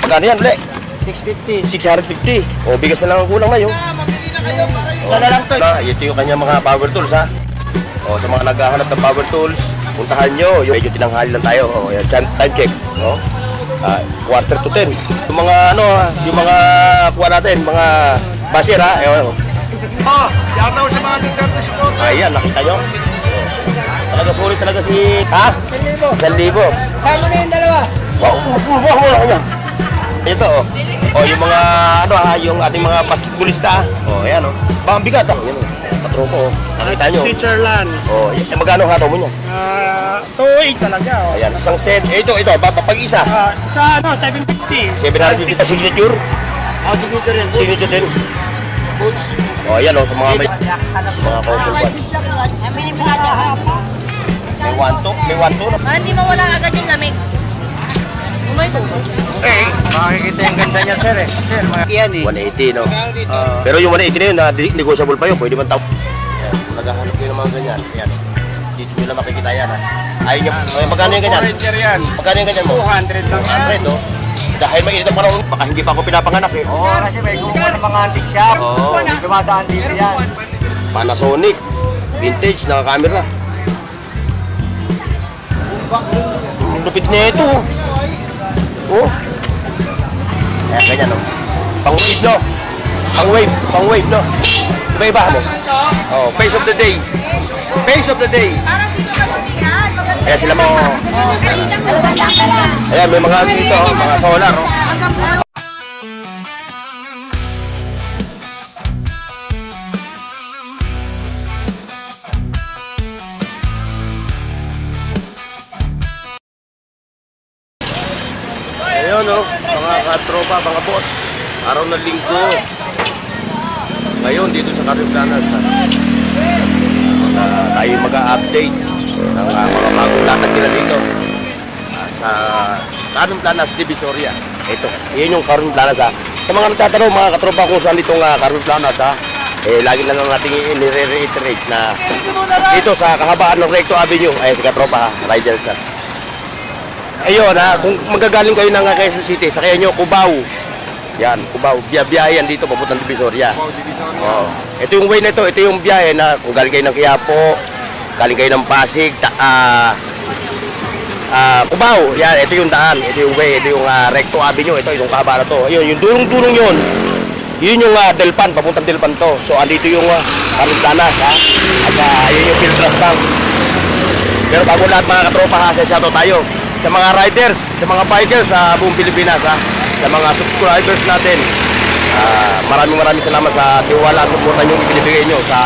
magkano yan ulit? 650. 650. O, bigas na lang ang kulang na yun. Mabili na kayo para isa na lang to. Ito yung kanya mga power tools ha. O, sa mga naghahanap ng power tools, puntahan nyo. Medyo tinanghali lang tayo. O, yan, time check. O, quarter to 10. Yung mga ano, yung mga kuha natin, mga basir ha. Yataw sa mga Duterte supporter. Ayan, nakita nyo. Talaga sulit talaga si... Ha? 1,000. Sama na yung dalawa. Wala ko niya. Ito yung mga ano ha, yung ating mga basketballista. Ayan Baka bigat Yan katropo Nakita nyo. Switzerland. Magkano hataw mo niya? 2.8 talaga. Ayan, isang set. Ito, pag-isa. Sa 750. 750 signature. Signature yan. Signature din. Boots. Ayan sa mga may mga couple ones. May one to. Para hindi mawala agad yung lamig. Makikita yung ganda niyan, sir eh. Sir, yan 180 no. Pero yung 180 na yun, negotiable pa yun. Pwede man tao. Naghahanap kayo ng mga ganyan. Ayan. Dito nyo lang makikita yan ha. Ayun nyo. Magkano yung ganyan? Magkano yung ganyan mo? 200 lang. 200 no. Dahil mainit ang panahon, baka hindi pa ako pinapanganak eh. Kasi may kumuha ng mga antique shop. Dumadaan dito yan. Panasonic. Vintage na camera. Lupit na ito. Ayan, ganyan Pang-wave no. Pang-wave no. Iba mo. Face of the day. Face of the day. Ayan sila mga... Ayan, may mga dito, mga solar. Ayun mga katropa, mga boss. Araw na linggo. Ngayon dito sa Carriplanas tayo mag-update ng mga bagong latag nila dito sa Carriplanas Divisoria. Ito, yun yung Carriplanas ha. Sa mga nagtatanong mga katropa kung saan itong Carriplanas ha, lagi na lang natin i-reiterate na dito sa kahabaan ng Recto Avenue ay si katropa riders ha. Ayun kung magagaling kayo ng Quezon City, sakayan nyo Cubao. Yan, Cubao. Biyahe yan dito, papuntang Divisoria. Ito yung way na ito. Ito yung biyahe na kung galing kayo ng Quiapo, galing kayo ng Pasig, Cubao. Yan, ito yung daan. Ito yung way. Ito yung Recto Avenue. Ito yung kahaba na to. Ayun, yung dulong-dulong yun. Yun yung Delpan, papuntang Delpan to. So, andito yung Carriplanas, ha. At yun yung Piltras Bank. Pero bago lahat mga katropa, ha, shoutout tayo sa mga riders, sa mga bikers sa buong Pilipinas ha, sa mga subscribers natin. Maraming salamat sa tiwala at suporta nyo ibinibigay nyo sa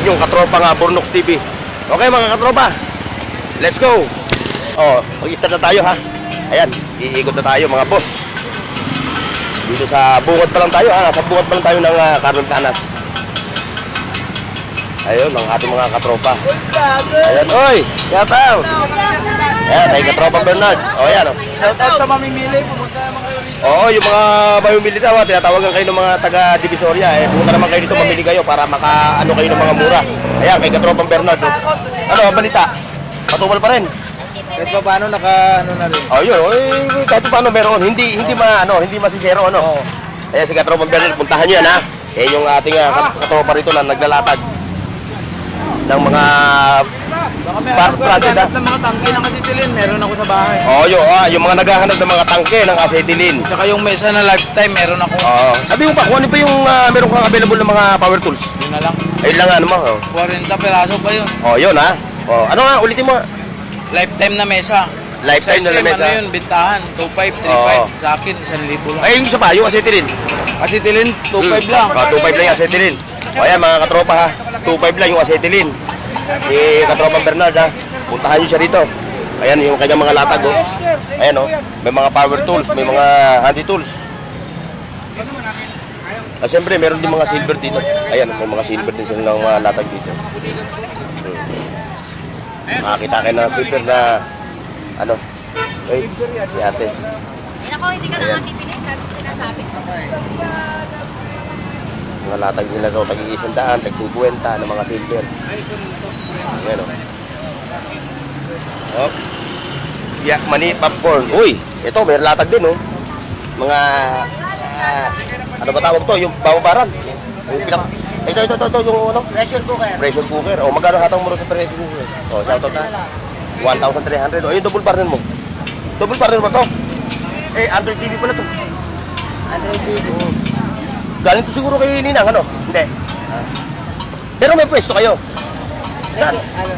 inyong katropa Burnox TV. Okay mga katropa, let's go. Mag-start na tayo ha. Ayan, iikot na tayo mga boss. Dito sa bungod pa lang tayo ha, nasa bungod pa lang tayo ng Carriplanas. Ayun, ang ating mga katropa. Ayan, oy! Yataw! Ayan, ay katropa Bernard. Ayan Shoutout sa mamimili. Pumunta naman kayo dito. yung mga mamimili daw, tinatawagan kayo ng mga taga-Divisoria. Pumunta naman kayo dito, mamili kayo para maka-ano kayo ng mga mura. Ayan, kay katropa Bernard. Ano, ang balita? Patubal pa rin. Kahit pa paano naka-ano na rin. Kahit pa paano meron. Hindi masisero, Ayan, si katropa Bernard, puntahan nyo yan, ha. Ayan yung ating katropa rito na naglalatag ng mga Naghahanap ng mga tangke ng acetilin, meron ako sa bahay. Yung mga naghahanap ng mga tangke ng acetilin. Tsaka yung mesa na lifetime, meron ako. Sabi mo pa, kung ano pa yung meron kang available ng mga power tools? Yun na lang. Ayun lang 40 peraso pa yun. Yun ha. Ano nga, ulitin mo. Lifetime na mesa. Lifetime na mesa. Ano yun, bintahan, 2.5, 3.5. Sa akin, 1,000 lang. Ay, yung isa pa, yung acetilin. Acetilin, 2.5 lang. 2.5 lang yung acetilin. Ayan mga katropa ha, 2.5 lang yung acetilin. Katropa Bernard ha, puntahan nyo siya dito. Ayan yung kanyang mga latag Ayan may mga power tools, may mga handy tools. Siyempre meron din mga silver dito. Ayan, may mga silver din sila ng mga latag dito. Makakita kayo ng silver na si ate. Ako, hindi ka na nga tipinig, sinasabi ko. Mga latag nila to, tag-100, tag-50 ng mga silver. Ayan Mani popcorn. Uy, ito may latag din mga ano ba tawag to? Yung bababaran. Yung ito, yung ano? Pressure cooker. Pressure cooker. O, magkano hatang mo rin sa pressure cooker? O, shoutout na. 1,300. O, yung double burner mo. Double burner mo to? Eh, Android TV pala to. Android TV. Galing to siguro kay Ninang, ano? Hindi. Pero may pwesto kayo. Saan? Ano?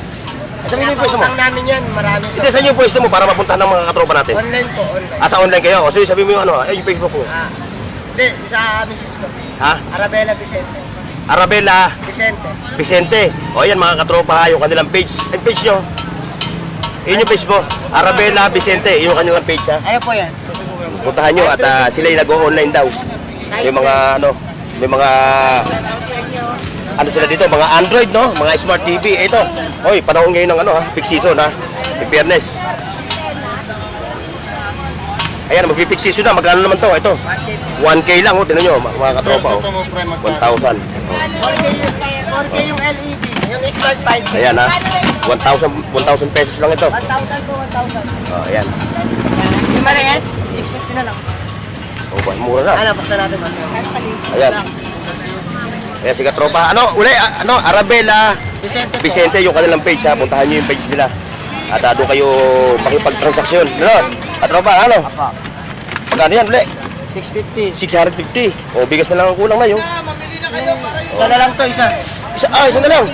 Saan yung pwesto mo? Ang namin yan, marami Hindi, saan yung pwesto mo para mapuntahan ng mga katropa natin? Online po, online. Sa online kayo? O, sige, sabi mo yung ano, yung Facebook mo. Hindi, sa Mrs. ko. Ha? Arabella Vicente. Arabella Vicente. Vicente. O, yan mga katropa ha, yung kanilang page. Yung page nyo. Yun yung page mo. Arabella Vicente, yung kanilang page ha. Ano po yan? Puntahan nyo at sila yung nag-online daw. May mga ano, may mga ano sila dito, mga Android no, mga Smart TV. Ito. Hoy, panahon ngayon ng ano ha, peak season ha. May fairness. Ayan, mag-peak season na. Magkano naman to? Ito. 1K lang oh, tinan nyo mga katropa oh. 1,000. 4K yung LED. Yung Smart 5. Ayan ha. 1,000 pesos lang ito. 1,000 po, 1,000. Oh, ayan. Yung maliit, 650 na lang. Oh, mura na. Ano, buksan natin ba? Ayan. Ayan, si katropa. Ano, uli, ano, Arabella Vicente po. Vicente, yung kanilang page ha. Puntahan nyo yung page nila. At doon kayo makipag-transaksyon. Ano? Katropa, ano? Apa. Magkano yan, uli? 650. 650. O, bigas na lang ang kulang na yung. Isa na lang to, isa. Isa na lang.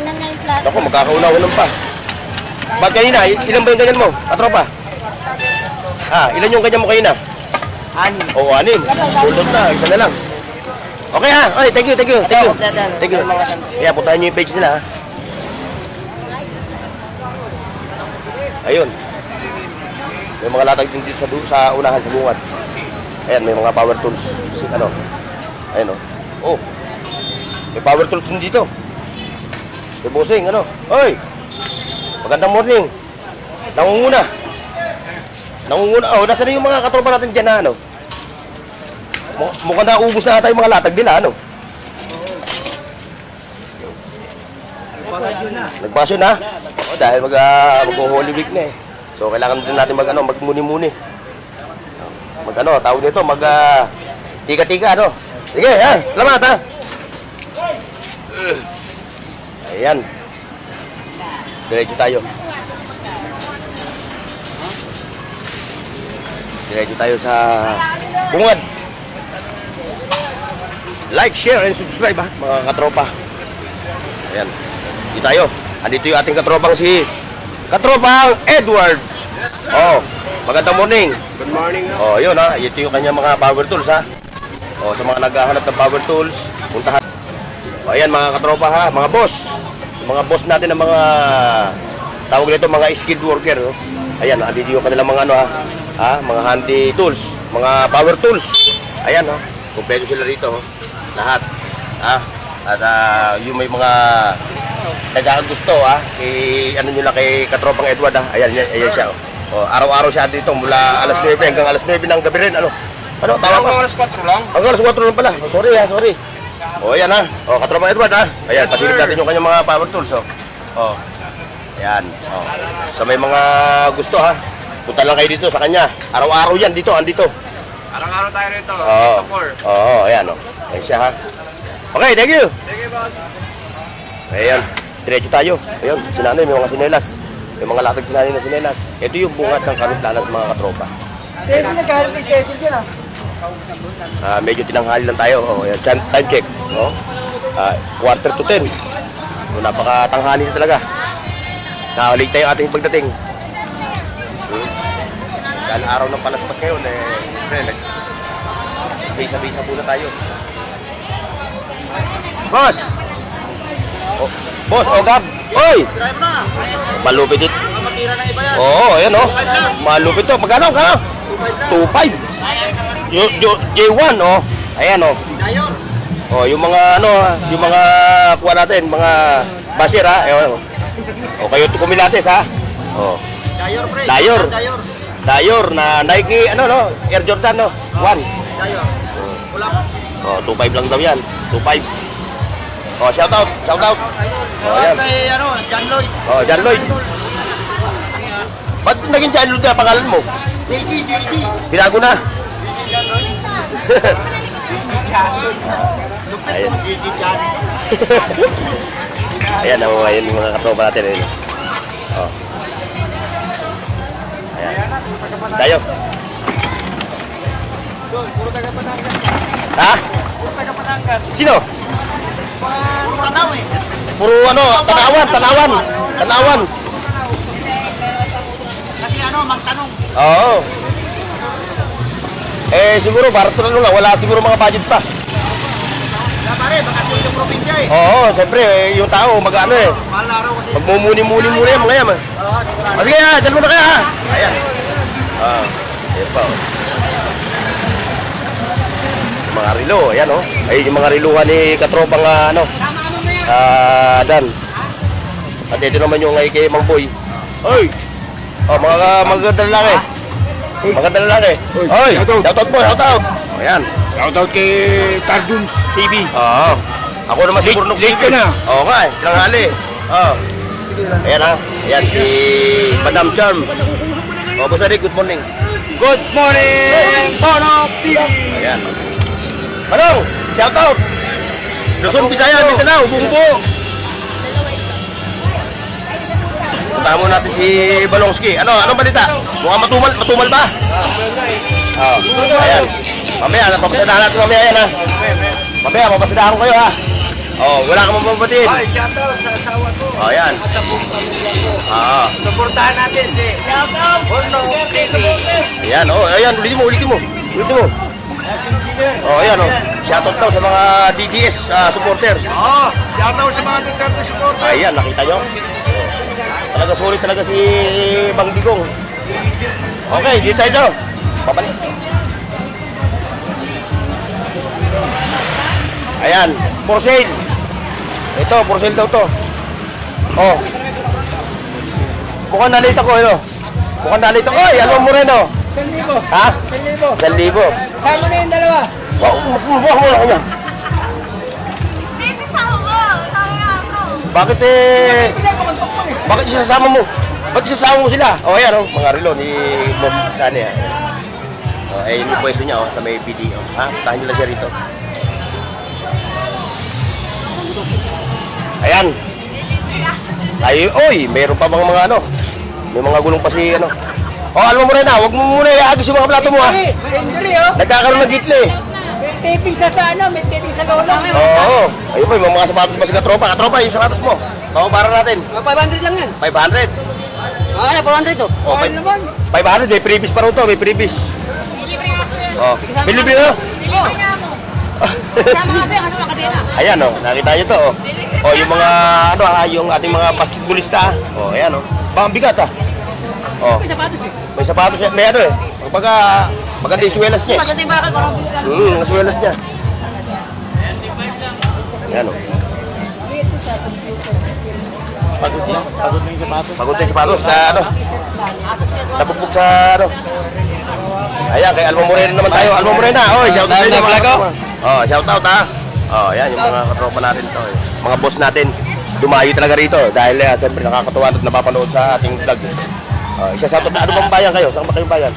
Ako, magkakaunawanan pa. Ba't kanina? Ilan ba yung ganyan mo? Katropa? Ilan yung ganyan mo kanina? 6. O, 6. Bulot na, isa na lang. Okay ha? Okay, thank you. Thank you. Kaya puntahan nyo yung page nila ha. Ayun. May mga latag din dito sa unahan, sa bungad. Ayan, may mga power tools. Ano? Ayan o. Oh. May power tools din dito. May busing, ano? Oy! Magandang morning. Nangunguna. Oh, nasa na yung mga katropa natin dyan na, ano? Mukhang naubos na ata yung mga latag nila, ano? Nagpasyon na? O, dahil mag-Holy Week na eh. So, kailangan din natin magmuni-muni. Tawag nito, tika-tika, ano? Sige, ha? Salamat, ha? Ayan. Diretso tayo. Diretso tayo sa bungad. Like, share, and subscribe ha, mga katropa. Ayan. Dito tayo. Andito yung ating katropang si Katropang Edward. Oh, magandang morning. Good morning. Oh, yun ha. Ito yung kanya mga power tools ha. Oh, sa mga naghahanap ng power tools, puntahan. Oh, ayan mga katropa ha, mga boss. Mga boss natin ng mga tawag nito mga skilled worker. Oh. Ayan, andito yung kanilang mga ano ha, mga handy tools, mga power tools. Ayan ha. Kumpleto sila rito. Oh. Lahat. At yung may mga nagkakagusto ano nyo lang kay Katropang Edward ayan siya oh. Araw-araw siya dito mula alas 9 hanggang alas 9 ng gabi rin ano tama pa? Hanggang alas 4 lang. Hanggang alas 4 lang pala. Oh, sorry. Oh, ayan Katropang Edward ayan, pasilip natin yung kanyang mga power tools oh. Ayan so may mga gusto punta lang kayo dito sa kanya. Araw-araw yan dito, andito. Araw-araw tayo rito. Oo, ayan ayan siya Okay, thank you. Sige, boss. Ayan, diretso tayo. Ayun, sinanay, may mga sinelas. May mga latag sinanay na sinelas. Ito yung bungat ng karitlanan ng mga katropa. Cecil, nagkahalap kay Cecil dyan Medyo tinanghali lang tayo. Ayan, time check. Quarter to 10. Napakatanghali na talaga. Nakalig tayo ating pagdating. Dahil araw ng palaspas ngayon, bisa-bisa muna tayo. Boss! Boss, Gab! Oy! Malupit ito. Oo, ayan malupit ito. Magkano? 2.5. J1, Ayan, yung mga, yung mga kuha natin, mga basir, kayo kumilates, Dayor na Nike, Air Jordan, 1. 2.5 lang daw yan. 2.5. Shout out. Ayan. Kay John Lloyd. John Lloyd. Ba't naging John Lloyd na pangalan mo? JG. Binago na. Ayan. Ayan, ayan yung mga katropa natin. Ayan. Oh. Ayan. Tayo. Ha? Sino? Puro ano, tanawan. Kasi ano, magtanong. Oo. Siguro para tulad lang, wala siguro mga budget pa. Pare, bakasyon yung probinsya eh. Oo, siyempre, yung tao, mag-ano Mahal araw kasi. magmumuni-muni muna yan, mga yan. Sige, dyan muna kaya ha. Ayan. Ayan pa. Mga rilo, ayan oh. Ayun yung mga riluhan ni katropang Dan. At ito naman yung kay Mang Boy. Oy! Oh, mga maganda lalaki. Maganda lalaki. Oy! Shoutout po, shoutout. Ayan. Shoutout kay Tardun TV. Oo. Ako naman si Burnok Late ka na. Oo nga eh, tinanghali. Oo. Ayan ha. Ayan si Madam Charm. O, Boss Eric, good morning. Good morning, Burnok TV. Ayan. Manong, shout out. Luzon, Visayas, Mindanao, Bumbo. Puntahan mo natin si Balongski. Anong balita? Mukhang matumal ba? Oo. Ayan. Mamaya, papasadahan natin mamaya yan ha. Mamaya, papasadahan ko kayo ha. Oh, wala ka mababatiin. Ay, shoutout sa asawa ko. Oh, yan. Sa buong pamilya ko. Oo. Suportahan natin si Burnok TV. Ayan, oh, ayan, ulitin mo. Oh, ayan, oh. Shoutout daw sa mga DDS supporter. Oo, shoutout sa mga Duterte supporter. Ayan, nakita nyo? Talaga sulit talaga si Bang Digong. Okay, dito tayo. Babalik. Ayan, for sale. Ito, for sale daw to. Oh. Mukhang nalita ko, ano? Oy, Alma Moreno. 1,000. Ha? 1,000. 1,000. Kasama na yung dalawa. Oh, mukha mo na kanya. Dito sa ako. Sa aso. Bakit bakit isasama mo? Bakit isasama mo sila? Oh, ayan, oh, mga relo ni Boss Dani. Oh, ay yung pwesto niya, oh, sa may video. Ha? Tahan nyo lang siya rito. Ayan. Ay, oy, mayroon pa bang mga ano? May mga gulong pa si ano. Oh, alam mo rin na, huwag mo muna iagis yung mga plato mo ha. May injury, oh. Nagkakaroon ng gitli. May taping sa may taping sa lolo. Oo. Ayun pa, yung mga sapatos ba si Katropa? Katropa, yung sapatos mo. Oo, para natin. 500 lang yan. 500. Ah, 400 to. Oh, Ano naman? 500, may previous pa rin to, may previous. Oh, may libre na. Sama kasi, ano nakadena. Ayan oh, nakita nyo to oh. Oh, yung mga ano yung ating mga basketballista. Oh, ayan oh. Baka bigat ah. Oh, May sapatos eh. may sapatos may ano eh. Pagka maganda yung suwelas niya. Maganda yung bakal para buka. Ang suwelas niya. Ayan oh. Pagod na yung sapatos. Pagod na yung sapatos na ano. Nabugbog sa ano. Ayan, kay Alma Morena naman tayo. Alma Morena, oy, shout out sa inyo mga katropa. Oh, shout out ha. Oh, ayan yung mga katropa natin to. Mga boss natin. Dumayo talaga rito dahil siyempre nakakatuwa at napapanood sa ating vlog. Isa sa na ano bang bayan kayo? Saan ba kayong bayan?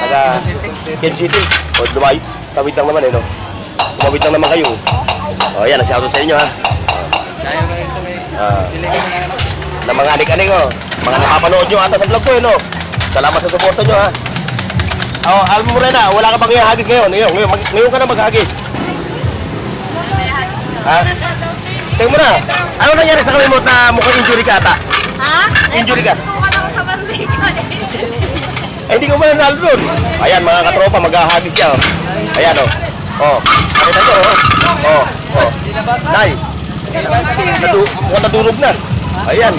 Taga Quezon City. O, dumayo. Tawid lang naman eh, no? Tumawid lang naman kayo. O, yan. Shout out sa inyo ha. Na mga anik-anik oh. Mga napapanood nyo ata sa vlog ko eh, no? Salamat sa suporta nyo ha. Oh, Alma Morena, wala ka bang ihagis ngayon? Ngayon ka na maghagis. Ha? Tingnan mo na. Ano nangyari sa kamay mo na mukhang injury ka ata? Ha? Injury ka? Tukan ako sa bandiga. Hindi ko ba nanalo doon? Ayan mga katropa, maghahagis siya. Oh. Ayan oh. Oh, nakita nyo oh. Oh, oh. Nay. Mukhang nadurog na. Ayan.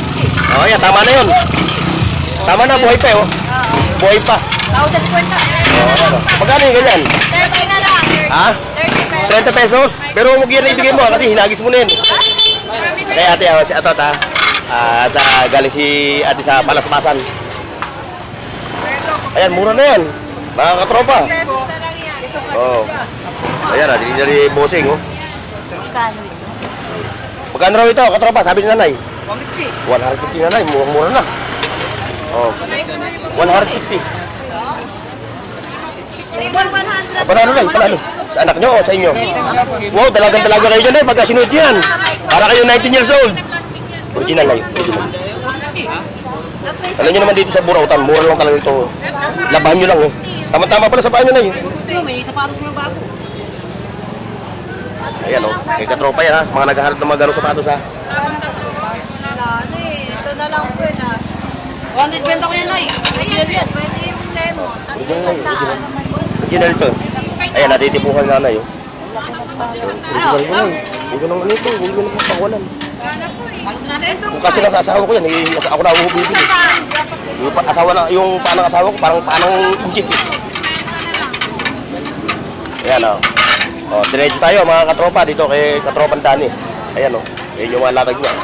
Oh, ayan, tama na yun. Tama na, buhay pa oh. Buhay pa. Tao sa 50. Oh, magkano yung ganyan? 30 na lang. Ha? 30 30 pesos? pesos. Pero huwag yan na ibigay mo kasi hinagis mo na yun. Kaya ate, si Atot ha. At galing si ate sa Palaspasan. Ayan, mura na yan. Mga katropa. Pesos na lang yan. Oh. Ayan ha, dili bossing oh. Magkano ito? Magkano raw ito, katropa? Sabi ni nanay. 150. 150 nanay, mura na. Oh. 150. 3,100. Panalo lang, panalo. Sa anak nyo o sa inyo? Wow, dalagang-dalaga kayo dyan eh, pagka sinuot nyo yan. Para kayo 19 years old. Original na yun. Original. Alam nyo naman dito sa Burautan, mura lang talaga ito. Labahan nyo lang eh. Tama-tama pala sa paa nyo na yun. May sapatos mo bago. Ayan o, kay katropa yan ha, sa mga naghahanap ng mga ganong sapatos ha. Ito na lang po na. 120 ko yan, Nay. Ayan, pwede yung lemon. At isang daan. Original ito. Ayan, natitipukan na na yun. Ano? Huwag ko nang ano ito, huwag ko nang pangwalan. Ano natin? Kung kasi nasa asawa ko yan, ako na bibili. Yung asawa na, yung panang asawa ko, parang panang injit. Ayan o. O, diretso tayo mga katropa dito kay katropan Dani. Ayan o. Ayan yung mga latag niya.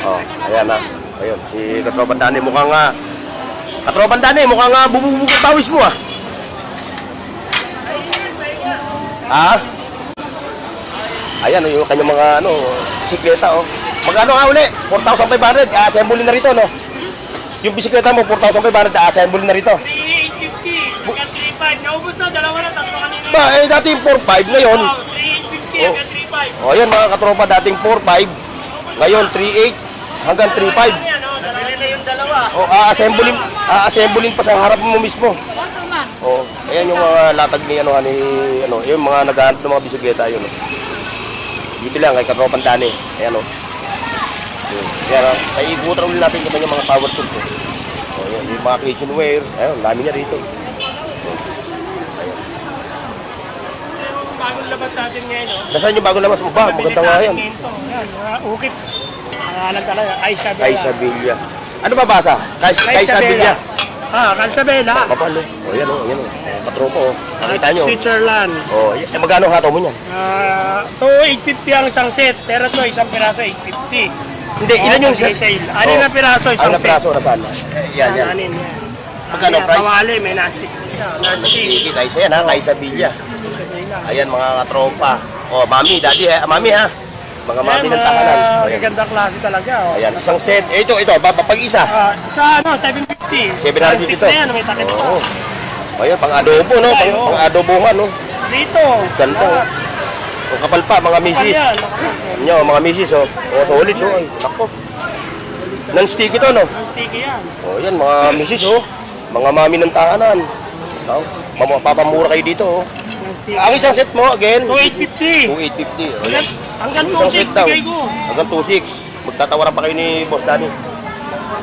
O, ayan na. Ayun, si katropan Dani mukhang katropan Dani, mukhang bububog ang pawis mo ah. Ha? Ayan o, yung kanyang mga ano, bisikleta o. Magkano nga uli? 4,500. A-assemble na rito no. Yung bisikleta mo 4,500. A-assemble na rito. 3,850, hanggang 3,500. Naubos na, dalawa na, tatlo kanina. Ba, eh dati yung 4,500 ngayon. 3,850 hanggang 3,500. O yan mga katropa, dating 4,500. Ngayon 3,800 hanggang 3,500. Yan, o, nabili na yung dalawa. O a-assemblein pa sa harap mo mismo. O, ayan yung mga latag ni yung mga naghahanap ng mga bisikleta yun. Dito lang kay katropan Dani. Ayan o. Yan o. Ay ikutan ulit natin yung mga power tools. O yan, yung mga kitchenware. Ayun, dami niya rito. Yung bagong labas natin ngayon, o. Nasaan yung bago labas mo ba? Maganda nga yan. Yan, mga ukit. Pangalan talaga, Isabela. Kay Sabilla. Ano ba basa? Kay Sabilla. Calzabela. Kapalo. O yan o, yan o. Katropa o. Nakita nyo. Switzerland. O, magkano hataw mo niyan? 850 ang isang set, pero ito isang piraso 850. Hindi, ilan yung sa... Detail. Anin na piraso isang Ang set. napraso na saan? Yan, yan. Anin yan. Magkano Ayan, price? Kawali, may nastik siya. Nastik. Sige, kaysa yan ha, kay Sabilla. Ayan mga katropa. O, mami, daddy ha. Mami ha. Mga mami ng tahanan. O, yan. Magaganda klase talaga. Oh. Ayan, isang set. Ito, pag-isa. Sa ano, 750. 750 to. Yan, may takip pa. Oo. Ayan, pang-adobo, no? Pang-adobohan, no? Dito. Ganda. O, kapal pa, mga misis. Yan. Nyo, mga misis, o. O, solid, o. Ay, nako. Non-sticky to, no? Sticky yan. O, yan, mga misis, o. Mga mami ng tahanan. No? Papamura kayo dito, o. Ang isang set mo, again, 2,850. 2,850. O, yan. Hanggang Isang set 2,600 daw. bigay ko. Hanggang 2,600. Magtatawaran pa kayo ni Boss Danny.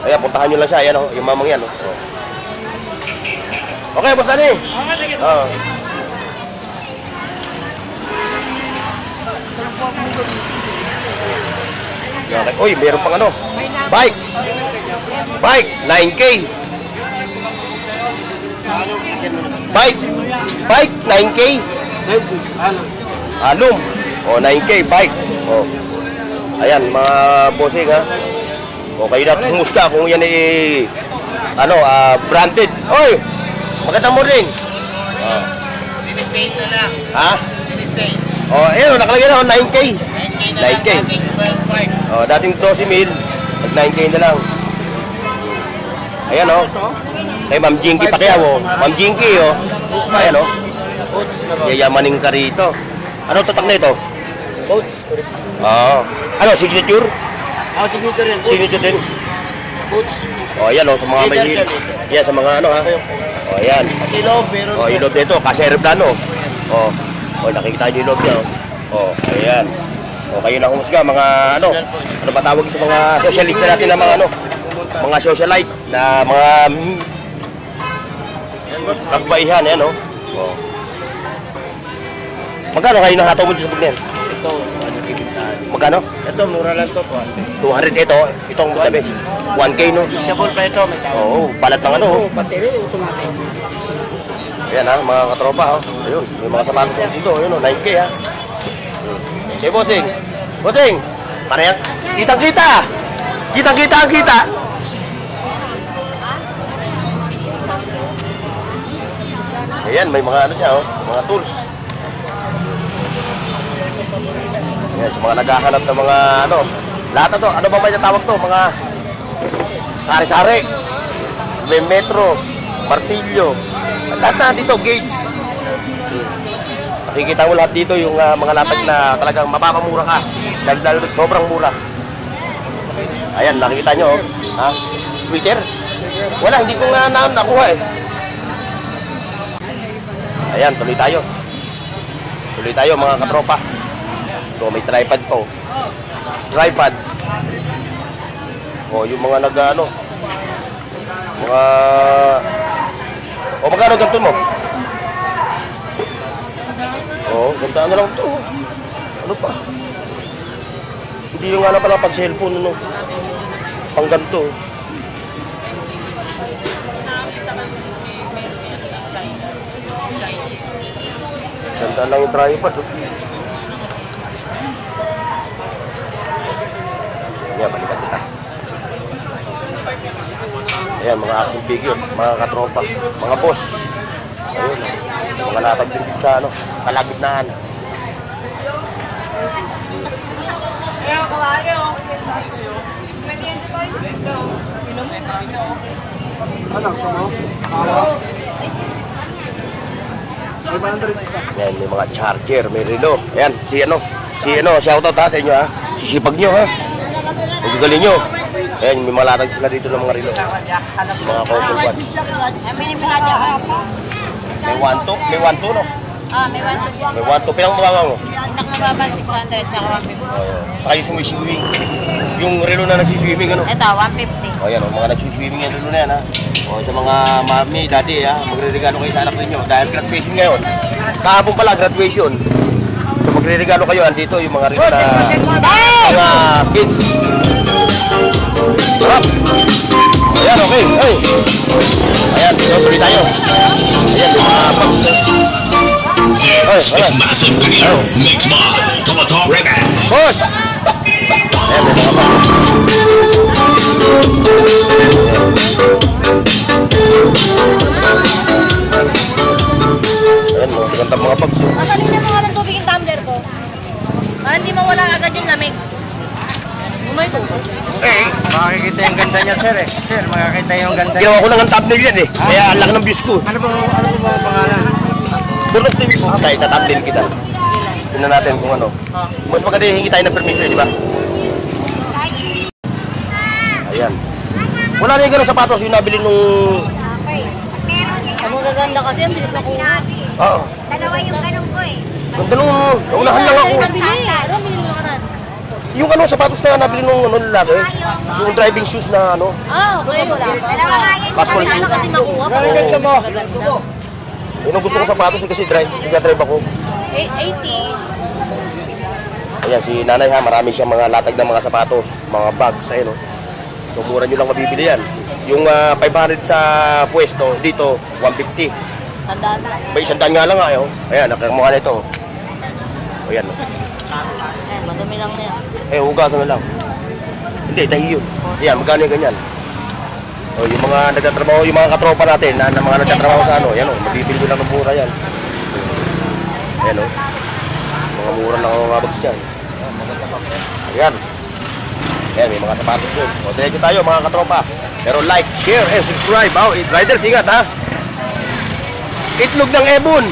Ayan, puntahan nyo lang siya. Ayan, o. Yung mamang yan, o. Okay, Boss Danny. Okay, sige. Oo. Okay. Uy, meron pang ano? Bike. Bike, 9K. Bike. Bike, 9K. Alum. O, 9K, bike. O. Ayan, mga bossing ha. O, kayo na humusga kung yan ay branded. Oy, magandang morning. Sinisale na lang. Ha? Sinisale. O, ayun, nakalagay na 9K. 9K na 9K. lang. Dating 12,500. O, dating 12,000, nag 9K na lang. Ayan o. Kay Ma'am Jinky Pacquiao o. Ma'am Jinky o. Ayan o. Coats na ba? Yayamanin ka rito. Ano tatak na ito? Coats. Oo. Ano, signature? Signature yan. Signature din. Coats. O, ayan o, sa mga may Leather hil. Yan, sa mga ano ha. O, ayan. Kilo, pero... O, yung loob nito, kasi aeroplano. O, nakikita nyo yung loob niya o. O, ayan. O, kayo na humusga, mga ano ba tawag sa mga socialista natin na mga mga socialite na mga kagbaihan, yan o. O. Magkano kayo nahataw mo dito sa bugnen? Ito, ano kikintahan. Magkano? Ito, mura lang to. 200 ito, itong sabi. 1K no? Isabol pa ito, may tawag. Oo, balat ng ano. Battery, automatic. Ayan ha, mga katropa ha. Ayun, may mga sapatos dito. Ayun o, 9K ha. Okay, bossing. Bossing, parehang kitang-kita. Kitang-kita ang kita. Ayan, may mga ano siya oh, mga tools. Ayan, sa mga naghahanap ng mga ano. Lahat na to, ano ba may natawag to? Mga sari-sari. May metro, martilyo. Lahat na dito, gauge. Nakikita mo lahat dito yung mga latag na talagang mapapamura ka. Dahil sobrang mura. Ayan, nakikita nyo. Ha? Twitter? Wala, hindi ko nga nakuha eh. Ayan, tuloy tayo. Tuloy tayo mga katropa. So, may tripod po. Tripod. O, yung mga nag-ano. Mga... O, magkano ganito mo? O, ganito na lang ito. Ano pa? Hindi yung nga na pala pag cellphone, ano. Pang ganito. Sandaan lang yung tripod. Yan, balikan kita. Ayan, mga action figure, mga katropa, mga boss. Ayun, mga latag din sa ano, kalagitnaan. Ayan, may mga charger, may relo. Ayan, shoutout ha sa inyo ha. Sisipag nyo ha. Ang galing nyo. Ayan, may malatag sila dito ng mga relo. Mga couple watch. May 1-2 no? May 1 to 1. May 1-2. Pinang mababa mo? Pinakamababa 600 tsaka 150. Saka yung swimming. Yung relo na nagsiswimming ano? Ito, 150. O yan, mga nagsiswimming yung relo na yan ha. O sa mga mami, dati ha, magre-regalo kayo sa anak ninyo. Dahil graduation ngayon. Kahapon pala, graduation. So magre-regalo kayo, andito yung mga relo na mga kids. Harap! Ayan, okay. Ay. Ayan, tuloy tayo. Ayan, yung mga bags. This is Massive Video mixed by Tomato Record. Boss! Ayan, may mga bags. Ayan, magandang mga bags. Masalina mo nga ng tubig yung tumbler ko. Para hindi mawala agad yung lamig. Umay ko. Eh, makikita yung ganda niya, sir eh. Sir, makikita yung ganda niya. Ginawa ko lang ang thumbnail yan eh. Kaya ang laki ng views ko. Ano ba pangalan? Burot TV po. Tayo, tatthumbnail kita. Tingnan natin kung ano. Mas maganda hingi tayo ng permission, di ba? Ayan. Wala na yung ganun sapatos yung nabili nung... Ang magaganda kasi ang bilis na kuha. Oo. Dalawa yung ganun ko eh. Ganda nung... Naunahan lang ako. Ano binili mo ka na? Yung ano, sapatos na nabili nung ano lalaki. Yung driving shoes na ano. Okay, wala. Dalawa nga yun. Casual Sana shoes. kasi makuha. Ganda mo. Magaganda. Yun ang gusto ko sapatos kasi nag-drive ako. 80. Ayan, si nanay ha, marami siyang mga latag ng mga sapatos, mga bags, ayun o. So, mura nyo lang mabibili yan. Yung 500 sa pwesto, dito, 150. Tandaan na. May isang daan nga lang ayaw. Ayan, nakamukha na ito. Ayan o. Madumi lang na yan. Hugasan na lang. Hindi, dahi yun. Ayan, magkano yung ganyan. O, yung mga nagtatrabaho, yung mga katropa natin, na mga nagtatrabaho sa ano, yan o, mabibili nyo lang ng mura yan. Ayan o. Mga mura lang ang mga bags dyan. Ayan. Ayan, may mga sapatos yun. O, diretso tayo mga katropa. Pero like, share, and subscribe. Riders, ingat ha. Itlog ng Ebon.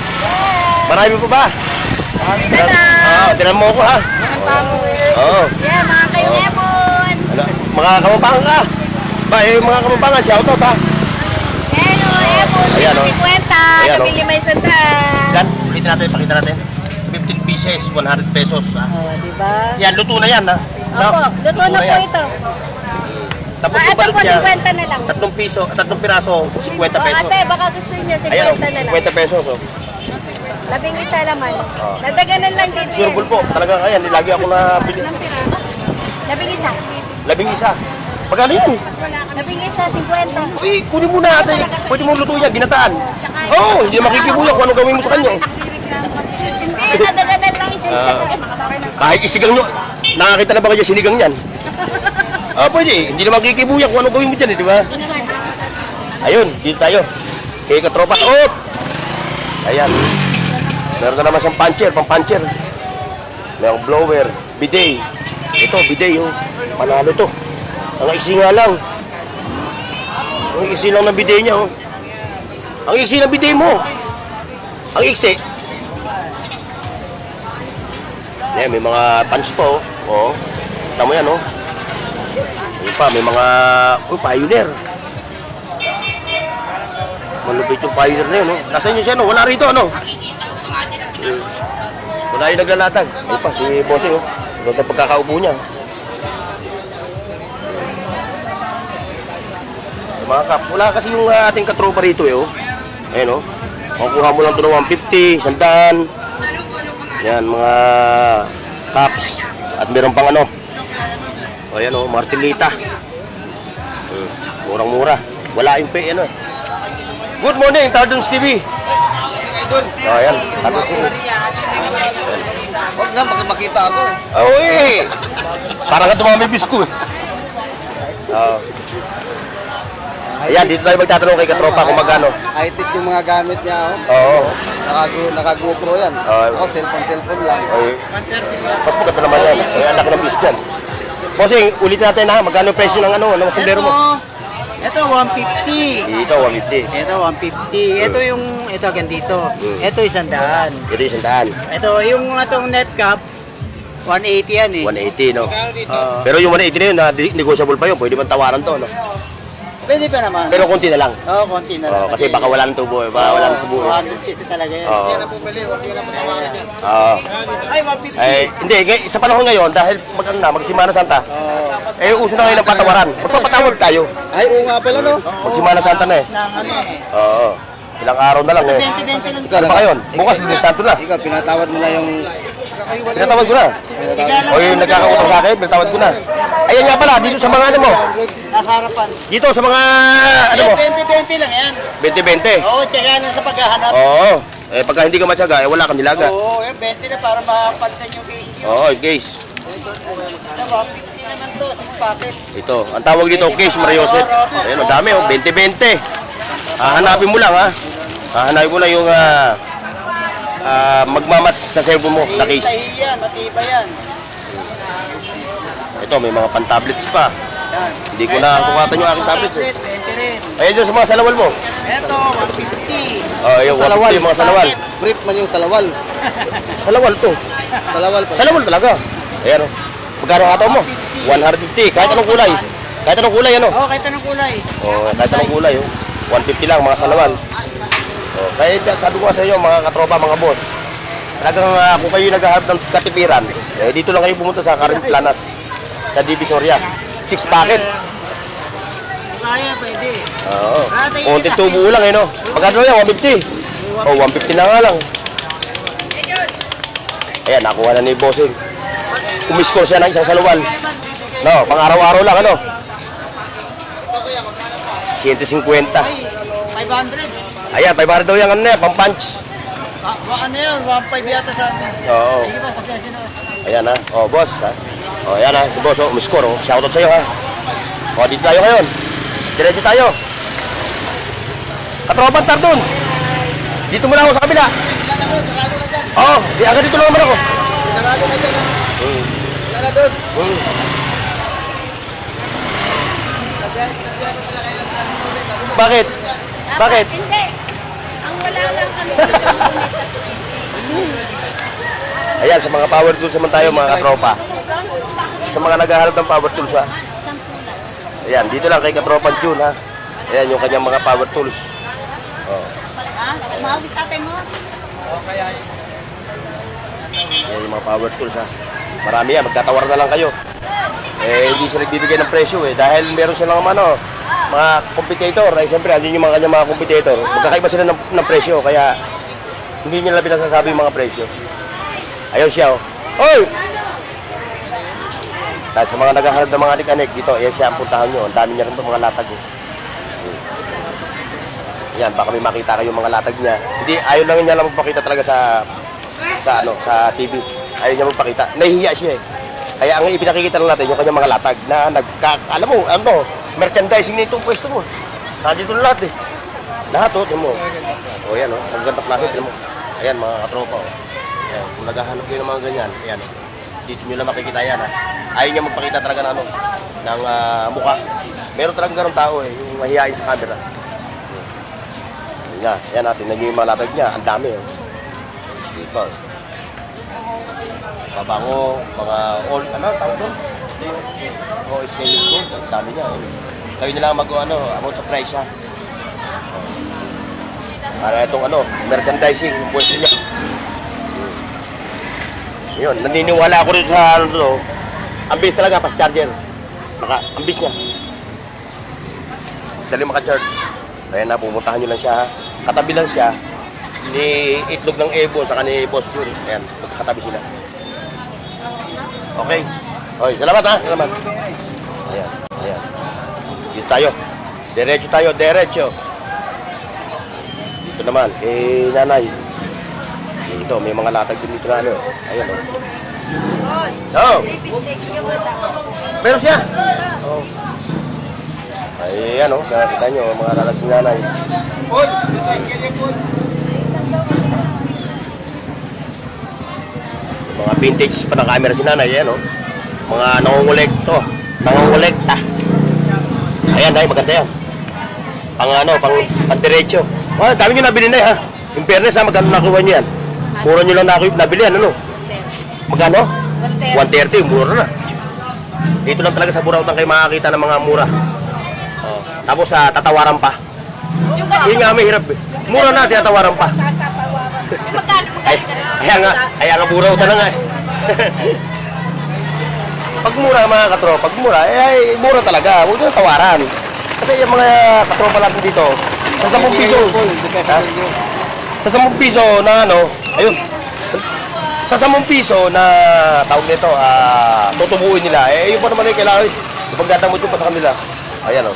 Marami pa ba? Tinan mo ako ha. Oo. Yeah, mga kayo Ebon. Mga kamampangan ka. Mga kamampangan, shoutout ha. Hello, Ebon. Ayan, o. 50. Ayan, o. Nabili may sandaan. Yan, ulitin natin, pakita natin. 15 pieces, 100 pesos ha. Diba? Yan, luto na yan ha. Opo, luto na po yan. ito. Tapos Ito yung balot po, niya, 50 na lang. 3 piraso, 50 pesos. Ate, baka gusto niyo 50 Ayan, na lang. 50 pesos. Oh. 11 laman. Nadaganan lang dito yan. Sureball po, talaga ayan, lagi ako na bili. 11. 11. Magkano yan? 11, 50. Uy, kunin mo na ate. Pwede mo lutuin yan, ginataan. Oo, hindi makikibuyak kung ano gawin mo sa kanya. Hindi, nadaganan lang dyan. Kahit isigang nyo, nakakita na ba kayo sinigang yan? Pwede. Hindi na makikibuyak kung ano gawin mo dyan, di ba? Ayun, dito tayo. Kaya katropa. Oh! Ayan. Meron na naman siyang puncher, pang-puncher. Merong blower, bidet. Ito, bidet yung panalo to. Ang iksi nga lang. Ang iksi lang ng bidet niya, oh. Ang iksi ng bidet mo. Ang iksi. Yan, may mga punch pa, oh. Oo. Tama yan, oh. Ayun pa, may mga... Pioneer. Malupit yung Pioneer na yun, oh. Nasaan yun siya, no? Wala rito, ano? Wala yung naglalatag. Ayun pa, si Bossing, oh. Ito ang pagkakaupo niya. Sa mga caps, wala kasi yung ating katropa rito, eh, oh. Ayun, oh. Makukuha mo lang ito ng 150, 100. Yan, mga caps. At meron pang ano. O yan o, Martilita. Murang-mura. Wala yung pay, ano. Good morning, Tardons TV. O yan, Tardons TV. Huwag na, makita ako. Oo eh. Parang ka tumami bisko eh. Ayan, dito tayo magtatanong kay katropa kung magkano. High-tech yung mga gamit niya, oh. Oo. Naka-GoPro yan. Ako, cellphone lang. Ay, mas maganda naman yan. Ay, anak ng bisk yan. Bossing, ulitin natin ha, magkano yung presyo ng ano, ng sundero mo? Ito, 150. Dito, 150. Ito, 150. Ito yung, ito ganito. Ito, 100. Ito yung 100. Ito, yung itong net cap, 180 yan eh. 180, no? Pero yung 180 na yun, negotiable pa yun. Pwede man tawaran to, no? Pwede pa naman. Pero konti na lang. Oo, konti na lang. Kasi baka wala ng tubo eh. Baka wala ng tubo eh. 150 talaga yan. Oo. Hindi na bumili, huwag nyo na patawaran yan. Oo. Ay, 150. Eh, hindi. Sa panahon ngayon, dahil magsimana Santa, eh, uso na ngayon ng patawaran. Magpapatawag tayo. Ay, oo nga pala, no? Magsimana Santa na eh. Nang ano eh. Oo. Ilang araw na lang eh. 20-20 lang. Ano pa ngayon? Bukas, Santo na. Ikaw, pinatawad mo na yung... Pinatawad ko na. O yung nagkakautang sa akin, pinatawad ko na. Ayan nga pala, dito sa mga ano mo. Nakaharapan. Dito sa mga ano mo. 20-20 lang yan. 20-20. Oo, tsaka na sa paghahanap. Oo. Eh, pagka hindi ka matyaga, eh, wala kang nilaga. Oo, yung 20 na para mapalitan yung case nyo. Oo, guys. Ano, 150 naman to, 6 packet. Ito, ang tawag dito, case Marioset. Ayan, ang dami, oh, 20-20. Hahanapin mo lang, ha. Hahanapin mo lang yung magmamatch sa cellphone mo na case. Matibay yan. Ito, may mga pan-tablets pa. Hindi ko na sukatan yung aking tablets. Eh. 20 rin. Ayan dyan sa mga salawal mo. Ito, 150. Oh, yung 150 yung mga salawal. Brief man yung salawal. Salawal to. Salawal pa. Salawal talaga. Ayan, oh. Magkano hataw mo? 150. Kahit anong kulay. Kahit anong kulay, ano? Oo, kahit anong kulay. Oh, kahit anong kulay, oh. 150 lang, mga salawal. Oh, kaya sabi ko sa inyo, mga katropa, mga boss, talagang kung kayo naghahanap ng katipiran, eh, dito lang kayo pumunta sa Karin Planas, sa Divisoria. 6 packet. Kaya, pwede. Oo. Konti tubo lang, eh, no? Magkano yan? 150. Oh, 150 na nga lang. Ayan, nakuha na ni Bossing. Umiskor siya ng isang salawal. No, pang araw-araw lang, ano? 150. 500. Ayan, 500 daw yan, ano na, pang punch. Ano yun? 1.5 yata sa amin. Oo. Sige ba, pasensya na. Ayan ha. Oh, boss ha. Oh, ayan ha. Si boss, oh, umiskor, oh. Shoutout sa'yo ha. Oh, dito tayo ngayon. Diretso tayo. Katropan Tardons. Dito muna ako sa kabila. Oo, hanggang dito lang naman ako. Sarado na dyan. Wala na doon. Bakit? Bakit? Hindi. Ang wala lang kami. Ayan, sa mga power tools naman tayo, mga katropa. Sa mga naghahanap ng power tools ha. Ayan, dito lang kay Katropan June ha. Ayan yung kanyang mga power tools. Oh. Mahal si tatay mo. Ayan yung mga power tools ha. Marami yan, magtatawar na lang kayo. Eh, hindi siya nagbibigay ng presyo eh. Dahil meron silang ano, mga competitor. Ay, siyempre, andun yung kanyang mga competitor. Magkakaiba sila ng presyo, kaya hindi nila pinasasabi yung mga presyo. Ayun siya, oh. Hoy! Dahil sa mga naghahanap ng mga anik-anik dito, ayan siya ang puntahan nyo. Ang dami niya rin mga latag. Eh. Yan, baka may makita kayo mga latag niya. Hindi, ayaw lang niya lang magpakita talaga sa TV. Ayaw niya magpakita. Nahihiya siya eh. Kaya ang ipinakikita lang natin yung kanyang mga latag na alam mo, ano, merchandising na itong pwesto mo. Nandito na lahat eh. Lahat oh, mo. O yan oh, ang ganda klase mo. Ayan mga katropa oh. Ayan, kung naghahanap kayo ng mga ganyan, ayan oh. Dito nyo lang makikita yan ha. Ayaw niya magpakita talaga ng ano, ng mukha. Meron talaga ganun tao eh, yung mahihain sa camera. Yan, yan natin. Tingnan nyo yung mga latag niya. Ang dami. Oh. Dito. Pabango, mga all, ano, tawag doon? O, scaling ko. Ang dami niya. Oh. Kayo nila about sa price ha. Para itong merchandising, yung pwesto niya. Yun, naniniwala ako rin sa ang bilis talaga, fast charger. Ang bilis niya. Dali maka-charge. Kaya na, pumuntahan nyo lang siya ha. Katabi lang siya ni itlog ng Evo saka ni Boss Jun. Ayan, magkakatabi sila. Okay. Oy, salamat ha. Salamat. Ayan, ayan. Dito tayo. Diretso tayo, diretso. Dito naman, nanay. Dito, may mga latag din dito na Ayan o. Oh. Meron siya? Oh. Ayan o, nakakita nyo, mga latag din nanay. Mga vintage pa ng camera si nanay, ayan o. Mga nangungulekta. Ayan, dahil maganda yan. Pang diretso. Oh, dami nyo nabili na ha. In fairness ha, magkano nakuha nyo yan? Mura nyo lang nabili yan, Magkano? 130, mura na. Dito lang talaga sa Burautan kayo makakita ng mga mura. Oh. Tapos tatawaran pa. Yun nga may hirap. Mura na, tinatawaran pa. Kaya nga Burautan na nga Pag mura mga katropa, mura talaga. Huwag nyo tawaran. Kasi yung mga katropa natin dito, sa 10 piso. Sa 10 piso na ayun. Sa 10 piso na tawag nito, tutubuin nila. Yung pa naman yung kailangan, ipagdadamot yung pa sa kanila. Ayan o.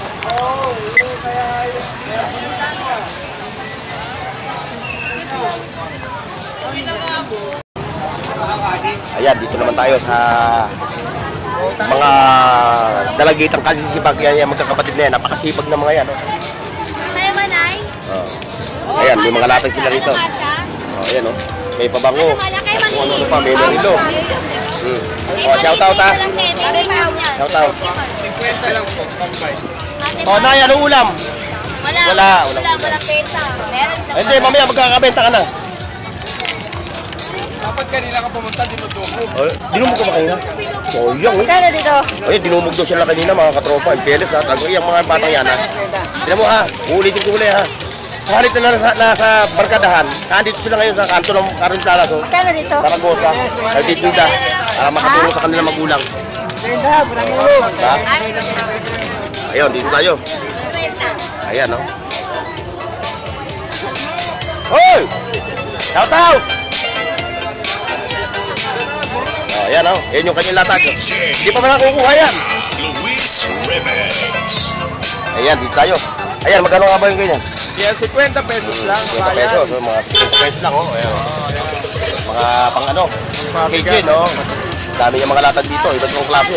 Ayan, dito naman tayo sa mga dalagitang kasisipag. Yan, magkakapatid na yan. Napakasipag na mga yan. Tayo ba, Nay? Ayan, may mga latag sila rito. Ayan o. May pabango. Ano pa, may marilo. Shout out ha. Shout out. 50 lang po, pambay. Nay, anong ulam? Wala peta. Meron Hindi, mamaya magkakabenta ka na. Dapat kanina ka pumunta, dinudumog. Dinumog ka ba kanina? Sayang Kano dito? Ay, dinumog daw sila kanina mga katropa. Ang peles ha. Talagang yung mga batang yan ha. Tignan mo ha. Uulitin ko uli ha. Halit na nasa barkadahan. Nandito sila ngayon sa kanto ng Karon Plaza. Kano dito? Saragosa. Ay, dito na. Makatulong sa kanilang magulang. Ayun, dito tayo. Ayan no. Hoy! Shout out! Ayan o, yan yung kanyang latag. Hindi pa pala kukuha yan. Ayan, dito tayo. Ayan, magkano nga ba yung ganyan? Yan, 50 pesos lang. 50 pesos, so, mga 50 pesos lang o. Ayan. Mga pang kitchen o. Dami yung mga latag dito, iba't ibang klase.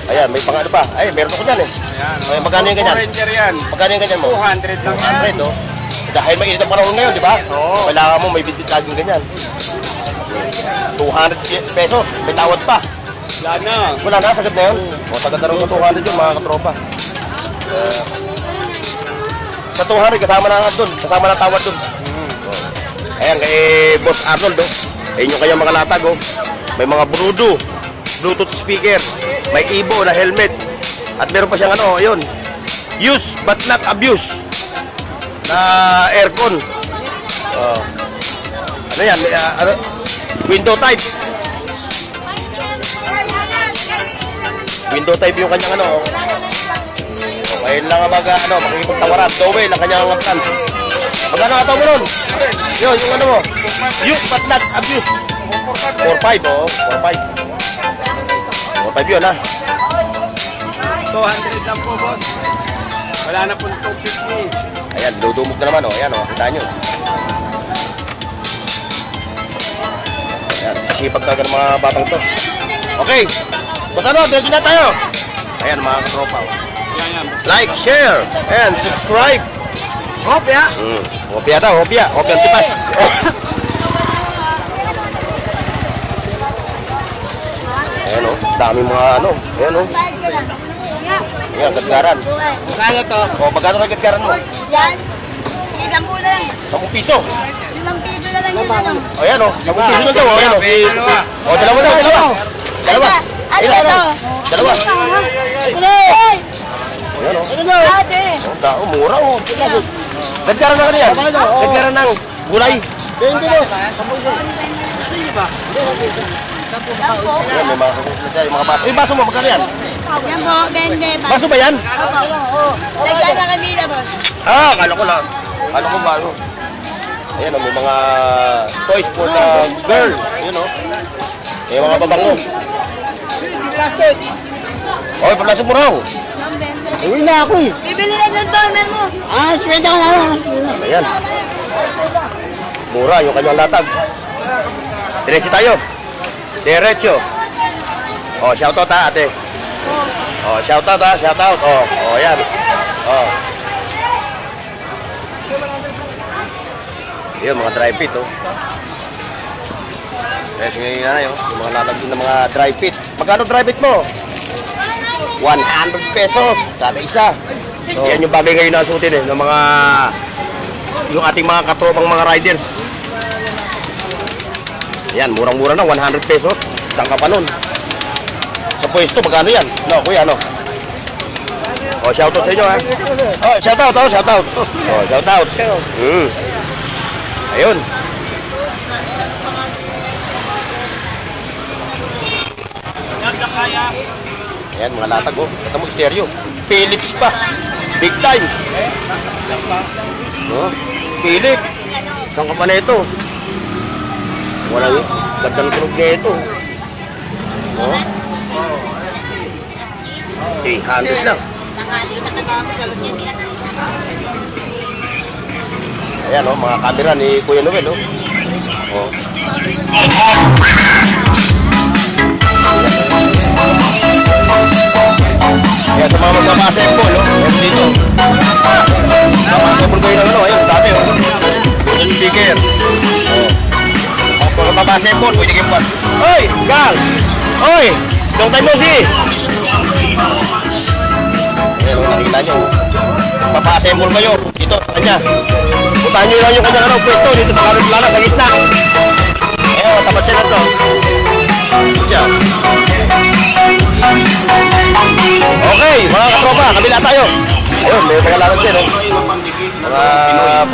Ayan, may pang pa. Ay, meron ako dyan Ayan, magkano yung ganyan? Ranger yan. Magkano yung ganyan mo? 200 lang. 200 o. Dahil mainit ang panahon ngayon, di ba? Oo. Kailangan mo may bitbit laging ganyan. 200 pesos, may tawad pa. Wala na, sagad na yun. O, sagad na rin yung 200 yun, mga katropa. Sa 200, kasama na nga doon. Kasama na tawad doon. Ayan, kay Boss Arnold, ayun yung kanyang mga latag, May mga Bluetooth speaker. May Evo na helmet. At meron pa siyang ayun. Use but not abuse. Na aircon. Ano yan? Window type. Window type yung kanyang Ayun lang makikipagtawaran. Dowel ang kanyang plan. Magkano nga tawag mo nun? Yun, yung mo. Use but not abuse. 4.5 4.5 yun ha. 200 lang po, boss. Wala na po 250. Ayan, dudumog na naman Ayan kita nyo. Ayan, sasipag talaga ng mga batang to. Okay. Basta diretso na tayo. Ayan mga katropa. Like, share, and subscribe. Hopya. Hopya daw, hopya tipas. Ayan dami mga Ayan Ayan, gadgaran. Kaya to. Pagkano ka gadgaran mo? Yan. 10 na lang. 10 piso. 5 piso na lang yung ano. O yan o, 10 piso na daw. O yan o. O, dalawa na, dalawa. Dalawa. Ano ba ito? Dalawa. Hoy! Ayan o. Ate! Mura o. Nagkara na ka yan. Nagkara ng gulay. Ayan, may mga baso. Yung baso mo, magkano yan? Yan po, 20. Baso ba yan? Nagkala na kanila, boss. Ah, kala ko lang. Kala ko baso. Ayan o, may mga toys for the girl. Ayan o. May mga babango. Oy, palaso mo raw. Uwi na ako eh. Bibili na ng toner mo. Sweldo ka na. Ayan. Mura yung kanyang latag. Diretso tayo. Diretso. Oh, shoutout ha, ate. Oh, shoutout ha, shoutout. Oh, ayan. Oh. Yun, mga dry fit, oh. Kasi ngayon na yun, yung mga latag din ng mga dry fit. Magkano dry fit mo? 100 pesos kada isa. So, yan yung bagay ngayon na suotin eh, ng mga yung ating mga katropang mga riders. Yan, murang-mura na, 100 pesos. Saan ka pa nun? Sa pwesto, magkano yan? No, kuya, no? O, shoutout sa inyo, ha? O, shoutout, o, shoutout. O, shoutout. Ayun. Ayan, mga latag, oh. Ito mo, stereo. Philips pa. Big time. No? Philips. Saan ka pa na ito? Wala yun. Gandang tunog na ito. No? 300 lang. Ayan, oh, mga camera ni Kuya Noel, oh. Oh. Kaya sa mga magpapasembol, oh, meron dito. Magpapasembol kayo ng ano, ayun, dami, oh. Yung speaker. Oh. Kung magpapasembol, pwede kayo pa. Hoy, Gal! Hoy! Long time no see! Ayan, oh, nakikita nyo, oh. Magpapasembol kayo dito, kanya. Puntahan nyo lang yung kanyang ano, pwesto dito sa Carlos Plana, sa gitna. Ayan, oh, tapat siya na ito. Diyan. Okay, mga katropa, kabila tayo. Ayun, may mga lalad din, oh. Mga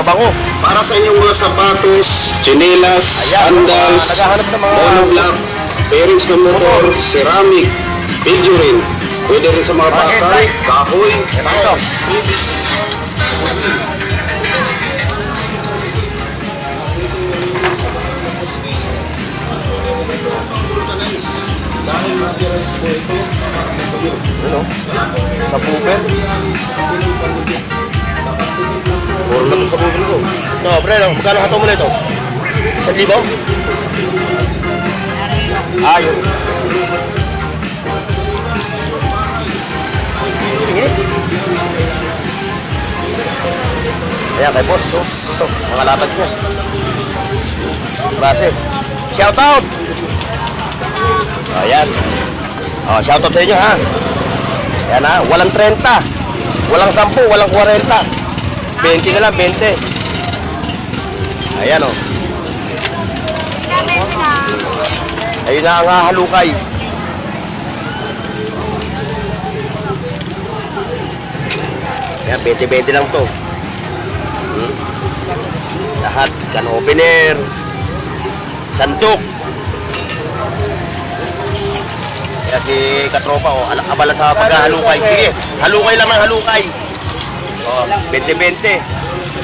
pabango. Para sa inyong mga sapatos, tsinelas, sandals, naghahanap ng mga monoblock, bearings ng motor, ceramic, figurine. Pwede rin sa mga bakal, kahoy, tiles, dahil materials po ito, ano? Sa puper. Puro na ito sa puper ko. No, pre, magkano hato mo na ito? 1,000? Ayun. Ayan, kay boss. Ito, mga latag mo. Base. Shout out! Ayan. Oh, shout out sa inyo, ha. Ayan, ha. Walang 30. Walang 10. Walang 40. 20 na lang, 20. Ayan, oh. Ayun na ang halukay. Ayan, 20-20 lang to. Lahat. Can opener. Sandok. Kaya si katropa, oh, abala sa paghahalukay. Sige, halukay lang ng halukay. Oh, 20-20.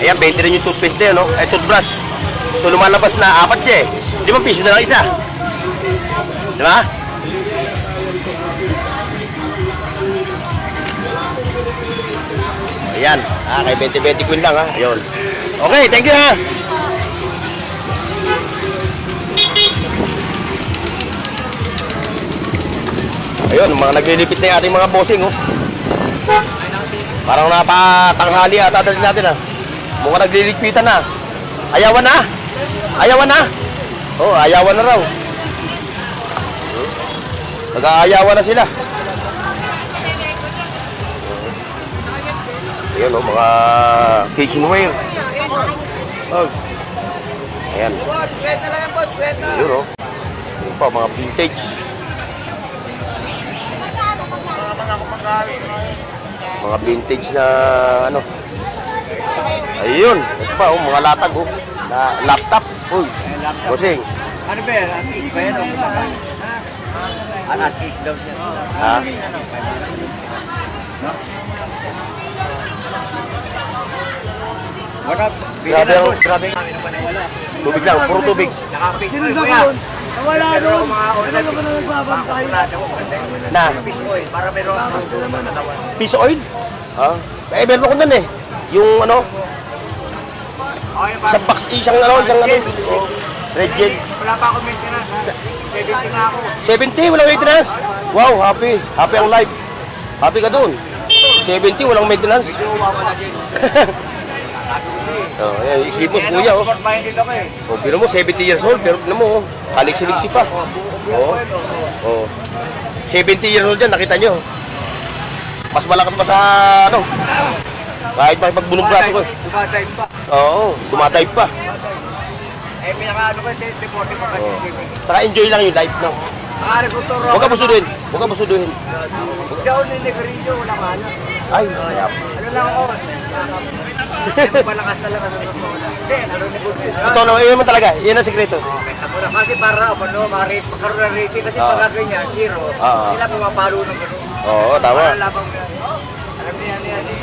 Ayan, 20 rin yung toothpaste na yun, no? Ay, toothbrush. So, lumalabas na 4 siya eh. 5 piso na lang isa. Di ba? Ayan. Kay 20-20 queen lang, ha? Ayun. Okay, thank you, ha? Ayun, mga naglilipit na yung ating mga bossing, oh. Parang napatanghali ata dali natin, ha. Mukhang naglilipitan na. Ayawan na. Ayawan na. Oh, ayawan na raw. Nag-aayawan na sila. Ayun, oh, mga kitchenware. Oh. Ayan. Boss, kwenta lang yan, boss, kwenta. Yun, oh. Yun pa, mga vintage. Mga vintage na, ano. Ayun. Ito pa, oh, mga latag, oh. Na laptop. Uy. Bossing. Ano ba yan? Antis ba yan? Antis daw siya. Ha? Wala. Grabe, oh. Grabe. Tubig lang, puro tubig. Naka-pistoy ko yan. Nawala Pero doon. mga order, Ano ba na nagbabantay? Na, pistoy, para meron ang natawan. piece oil? Ha? Eh, meron ako nun eh. Yung ano, isang box, isang ano, oh, red gel. Wala pa ako maintenance, ha? 70 na ako. 70, walang maintenance. Wow, happy. Happy ang life. Happy ka dun. 70, walang maintenance. Medyo wawala din. Oh, yan, isip mo, kuya, oh. Sport minded ako eh. Oh, pero mo, 70 years old, pero tignan mo, oh. Kaliksi-liksi pa. Oh. Oh. 70 years old yan, nakita nyo. Mas malakas pa sa, ano, kahit makipagbulong braso ko. Dumadive pa. Oo, dumadive pa. Eh, pinaka-ano ko, 40 pa kasi swimming. Saka enjoy lang yung life, no? Maaari ko to, Huwag ka busuduhin. Huwag ka busuduhin. Hindi ako ninigarilyo, wala ka alam. Ay, Ano lang ako? Malakas talaga sa totoo na. Hindi, narinig ko din. ito, no, yun mo talaga. Yan ang sikreto. Benta mo na. Kasi para, magkaroon ng rating. Kasi pag ganyan, 0, sila pumapalo ng gano'n. Oo, tama. Para labang yan. Alam niya yan eh.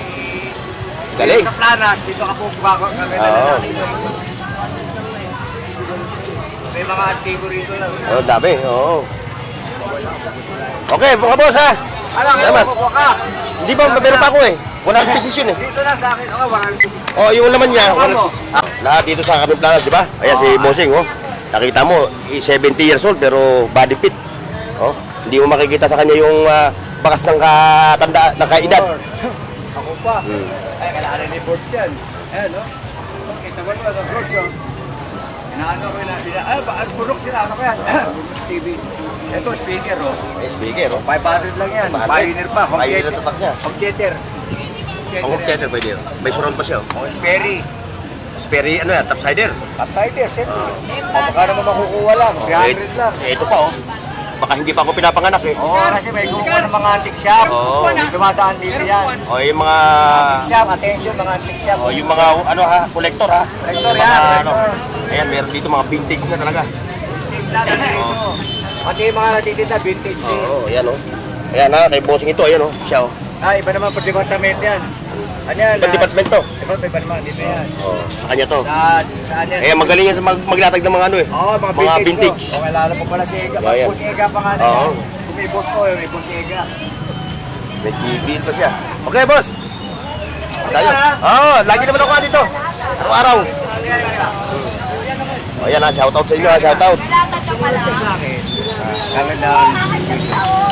Galing. Sa planas, dito ka po kaganda na natin. May mga antigo rito lang. Oh, dami, oo. Okay, mga boss, ha? Alam, Salamat. ako ka. Hindi pa, meron pa ako eh. Wala akong posisyon eh. Dito na sa akin. Ako, wala nang business. Oh, yung laman niya. Lahat dito sa Kamil Planas, di ba? Ayan si Bossing, oh. Nakita mo, 70 years old pero body fit. Oh, hindi mo makikita sa kanya yung bakas ng katanda, ng kaedad. Ako pa. Ay, kailangan ni Boards yan. Ayan, no? Kita mo naman ang Boards, no? Inaano ko na, burok sila, ano kaya? Burok TV. Ito, speaker, oh. May speaker, oh. 500 lang yan. Pioneer pa. Pioneer na tatak niya. Home theater. Ang home theater pwede yun. May surround pa siya, oh. Oh, Sperry. Sperry, ano yan, topsider. Upsider, siyempre. Baka naman makukuha lang. 300 lang. Eh, ito pa, oh. Baka hindi pa ako pinapanganak eh. Oo, kasi may kumukuha ng mga antique shop. Oo. Dumadaan dito yan. Oh, yung mga... Antique shop, attention, mga antique shop. Oh, yung mga, ano ha, collector ha. Collector Yung yan, mga, collector. Ayan, meron dito mga vintage na talaga. Vintage natin dito. Pati yung mga natitinda, vintage din. Oo, ayan oh. Ayan ha, kay bossing ito, ayan oh. Siya oh. Ah, iba naman per department yan. Ano yan? Ibang department to. Iba naman, dito yan. Oh, sa kanya to. Saan yan? Eh, magaling yan sa maglatag ng mga ano eh. Oo, mga vintage. Oo, kilala mo pala si Ega. Yeah, yeah. Boss Ega pa nga na Oo. yan. Kung may boss ko, may boss Ega. May TV ito siya. Okay, boss. Tayo. Oh, lagi naman ako dito. Araw-araw. Oh, yan ha, shoutout sa inyo ha, shoutout. Sa akin, kagandaan.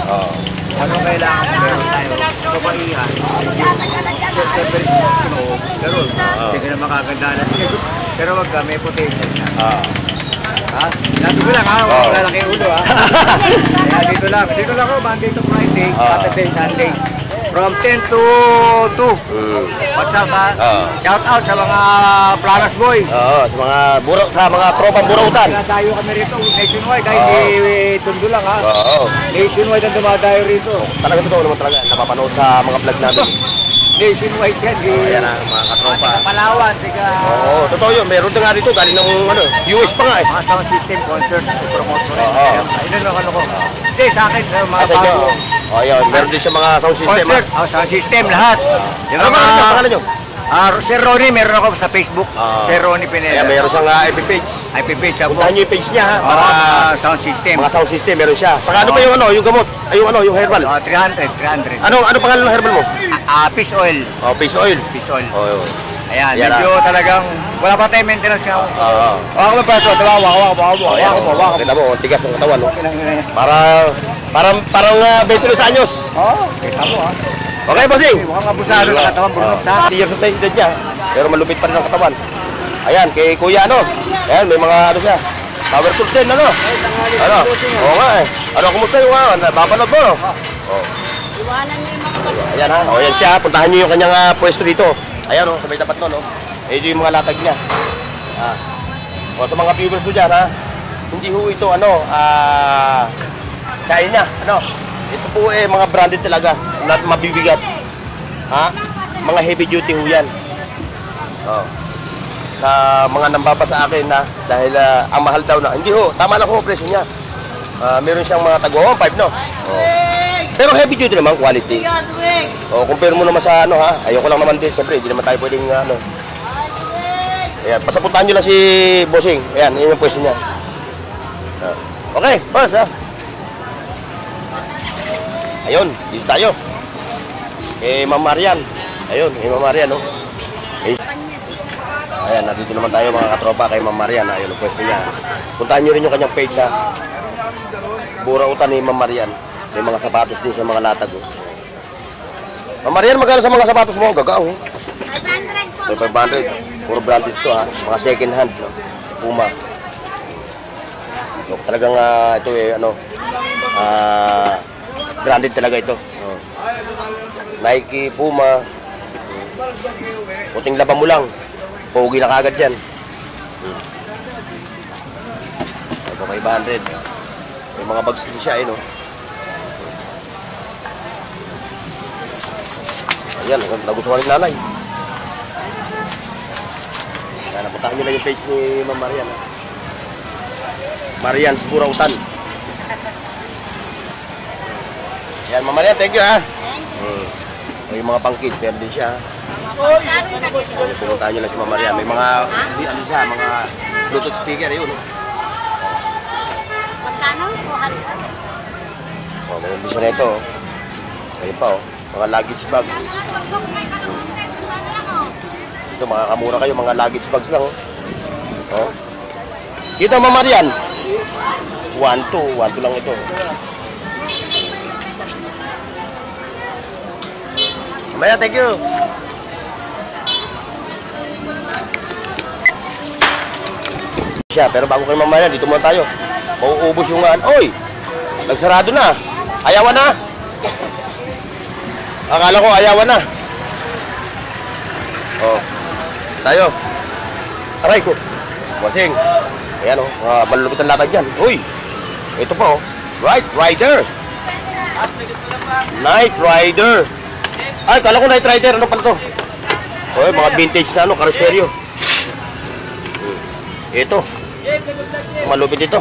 Oh. Ano kailangan meron tayo? Kabaihan. Siyempre, pero hindi ka na makagandaan. Pero wag ka, may potential na. Ha? Sabi ko lang ha, wala lang kayo ulo ha. Kaya dito lang ako, Monday to Friday, Saturday, Sunday. From 10 to 2. What's up ha? Shout out sa mga Planas Boys. Oo, sa mga tropang burautan. Dumadayo kami rito nationwide, hindi tundo lang ha. Oo. Nationwide ang dumadayo rito. Talaga totoo naman talaga. Napapanood sa mga vlog namin. Nationwide yan. Ayan ha, mga katropa. Palawan, tiga... Oo, totoo yun. Meron na nga dito. Galing ng ano, US pa nga eh. Mga sound system concert, promote ko rin. Oo. Ayun ang ano ko. Hindi, sa akin, mga Sa inyo. bago. Oh, yun. Meron din siya mga sound system. Concert, sound system, lahat. Yung Ano mga... ba pangalan nyo? Sir Ronnie, meron ako sa Facebook. Sir Ronnie Pineda. Ayan, meron siyang FB page. IP page ako. Puntahan nyo yung page niya ha. Para Mga sound system. mga sound system meron siya. Saka ano pa yung ano, yung gamot? Ay, yung ano, yung herbal. 300. Ano pangalan ng herbal mo? Fish oil. Oh, fish oil. Fish oil. Oh, yun. Ayan, Yan medyo talagang wala pa tayo maintenance nga. Oo. Wala ko magpaso, wala Oh, ayan. ko. Kita mo, tigas ang katawan. No? Oo, Parang 22 anyos. kita mo ha. Okay, bossing. Mukhang abusado sa katawan, Bruno. Sa 30 years of age niya. Pero malupit pa rin ang katawan. Ayan, kay Kuya ano. Ayan, may mga ano siya. Power tools din, ano? Ano? Oo nga eh. Ano, kumusta yung napapanood mo, no? Oh. Ayan ha. O, ayan siya. Puntahan niyo yung kanyang pwesto dito. Ayan o, sa may tapat no, no? Ito yung mga latag niya. O sa mga viewers ko dyan, ha? Hindi ho ito, China, Ito po mga branded talaga, not mabibigat. Mga heavy duty ho yan. Sa mga nambaba sa akin na dahil ang mahal daw na. Hindi ho, tama lang ho presyo niya. Meron siyang mga tagwa 1.5, no? Pero heavy duty naman, quality. Compare mo naman sa ayoko lang naman din, siyempre, hindi naman tayo pwedeng Ayan, pasapuntahan nyo lang si Bossing. Ayan, yun yung pwesto niya. Okay, boss, Ayun, dito tayo. Ma'am Marian. Ayun, Ma'am Marian, no? Ayan, nandito naman tayo mga katropa kay Ma'am Marian. Ayun, yung pwesto niya. Puntahan nyo rin yung kanyang page, Burautan ni Ma'am Marian. May mga sapatos din sa mga latag, Ma'am Marian, magkano sa mga sapatos mo? Gagao, 500 po. 500. Puro branded ito, mga second hand, Puma. So, talagang ito branded talaga ito. Nike, Puma. Puting laban mo lang. Pogi na kagad yan. Ito 500. May mga bags din siya, Ayan, nagustuhan ni nanay. Ayan, napuntahan nyo lang yung page ni Ma'am Marian. Marian's Burautan. Ayan, Ma'am Marian, thank you, Yung mga pang kids, meron din siya. Pumuntahan nyo lang si Ma'am Marian. May mga, mga Bluetooth speaker, yun. Magkano? 200. Mayroon din siya na ito. Ayun pa, mga luggage bags. Ito, makakamura kayo, mga luggage bags lang, Dito, Ma'am Marian. 1-2 lang ito. Maya, thank you. Siya, pero bago kayo mamaya, dito muna tayo. Mauubos yung Oy! Nagsarado na. Ayawan na. Akala ko ayawan na. Tayo. Aray ko. Bossing. Ayan mga malulupitan latag dyan. Uy! Ito po, Night Rider. Night Rider. Ay, kala ko Night Rider. Ano pala to? Mga vintage na karosteryo. Ito. Malupit ito.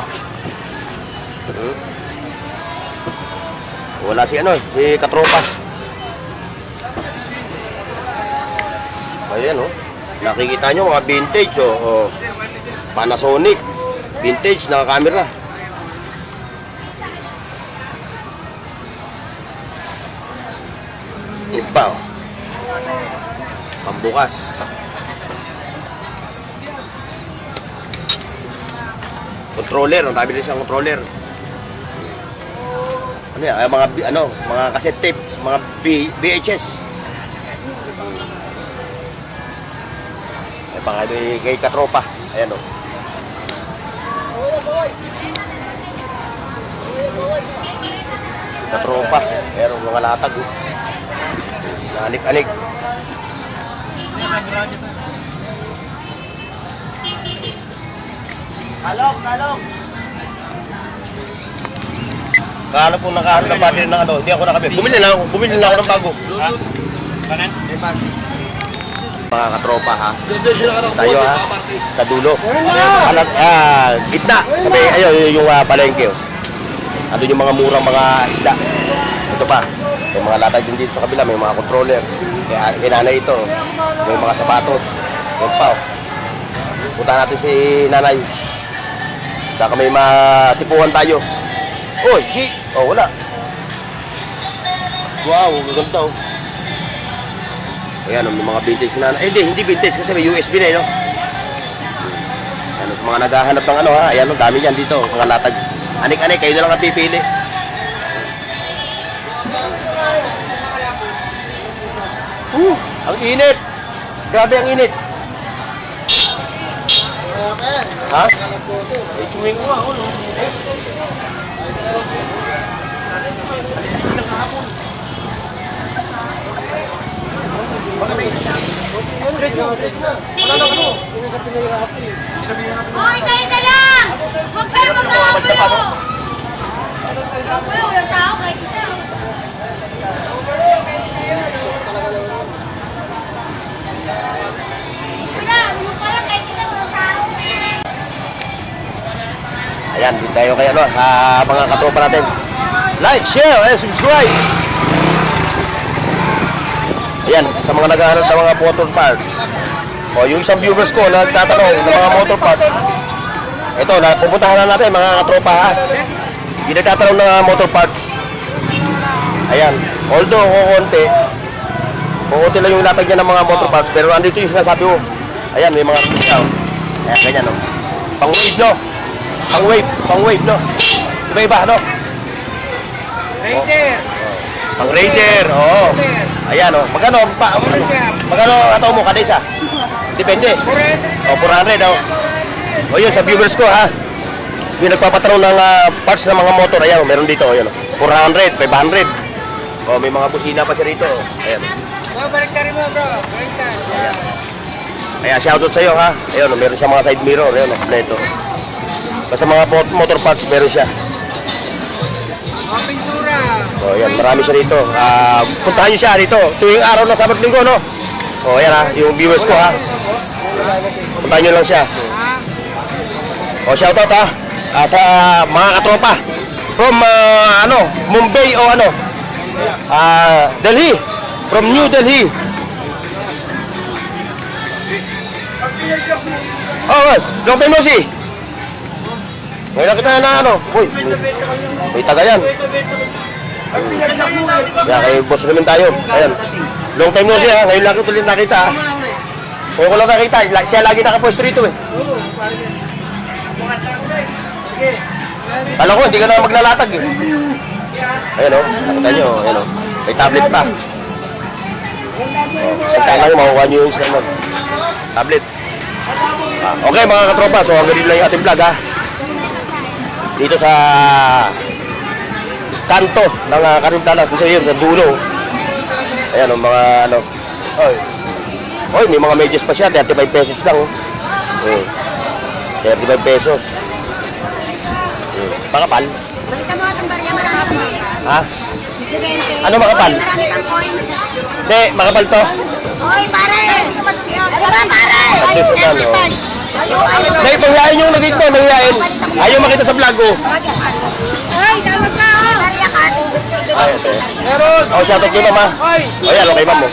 Wala si si katropa. Ayan, nakikita nyo mga vintage, Panasonic. Vintage na camera. Iba, pambukas. Controller, ang tabi rin siyang controller. Ano yan? Mga cassette tape, mga VHS. Ay, pang kay katropa. Ayan, Katropa. Meron mga latag, Anik-anik. Talong. Kala po nakahanap na battery ng hindi ako nakabili. Bumili na ako ng bago. Mga katropa, tayo, sa dulo. Gitna. Sabi, yung palengke. Ano yung mga murang mga isda. Ito pa. May mga latag din dito sa kabila. May mga controller. Kaya inanay ito. May mga sapatos. Yan pa. Punta natin si nanay. Baka may matipuhan tayo. Wala. Wow, gaganda, Ayan, may mga vintage na. Hindi vintage kasi may USB na, Ayan, sa mga naghahanap ng ayan, dami yan dito. Mga latag. Anik-anik, kayo na lang ang pipili. Ang init. Grabe ang init. Ha? Chewing ko ako, Hoy, kayo na lang! Huwag kayo mag-aabulo! Walang tao, kayo sila. Wala, yung pala kayo sila, walang tao. Ayan, dito tayo kay ano, sa mga katropa natin. Like, share, and subscribe. Ayan, sa mga naghahanap ng mga motor parts. O, yung isang viewers ko na nagtatanong ng mga motor parts. Ito, pupuntahan na natin mga katropa ha. Yung nagtatanong ng mga motor parts. Ayan, although kukunti lang yung latag niya ng mga motor parts, pero andito yung sinasabi ko. Ayan, may mga rusa. Ayan, ganyan no. Pang-wave no. Pang-wave no. Iba-iba no. Raider! Pang-raider, oo. Ayan o, magkano ataw mo kada isa? Depende. O, 400 o. O yun, sa viewers ko ha. Yung nagpapatanong ng parts ng mga motor, ayan o, meron dito o, yun o. 400, 500. O, may mga busina pa siya rito o. Ayan. Oh, baliktarin mo bro. Baliktar. Kaya shoutout sa'yo ha. Ayun o, meron siya mga side mirror, ayun o, kompleto. Basta mga motor parts, meron siya. Mga pintura. O, ayan, marami siya rito. Puntahan niyo siya rito. Tuwing araw ng Sabado Linggo, no? O, ayan ha, yung viewers ko ha. Puntahan niyo lang siya. O, shoutout ha. Sa mga katropa. From, Mumbai o Delhi. From New Delhi. Oh, guys, long time no see. Ngayon kita na uy, may taga yan. Kaya kay boss naman tayo. Ayan. Long time no see ha. Ngayon lang ito ulit nakita ha. Ngayon ko lang nakita. Siya lagi nakapwesto rito eh. Kala ko, hindi ka na maglalatag eh. Ayan o, nakita nyo. Ayan o, may tablet pa. Saka lang, makukuha nyo yung tablet. Okay mga katropa, so hanggang dito lang yung ating vlog ha. Dito sa kanto ng Karundalan, kung sa'yo yun, sa dulo. Ayan o, mga Oy, may mga medyas pa siya, 35 pesos lang oh. 35 pesos. Makapal? Balita mo itong barya, marami mo. Ha? Depende. Ano makapal? Marami kang coins. Hindi, makapal to. Hoy, pare! Ano ba, pare? At least ito, no? May pangyain yung naging ko, mangyain. Ayaw makita sa vlog ko. Hoy, dapat ka, oh! Barya ka, Oh, shoutout kay mama. Oh, yan, okay ma'am.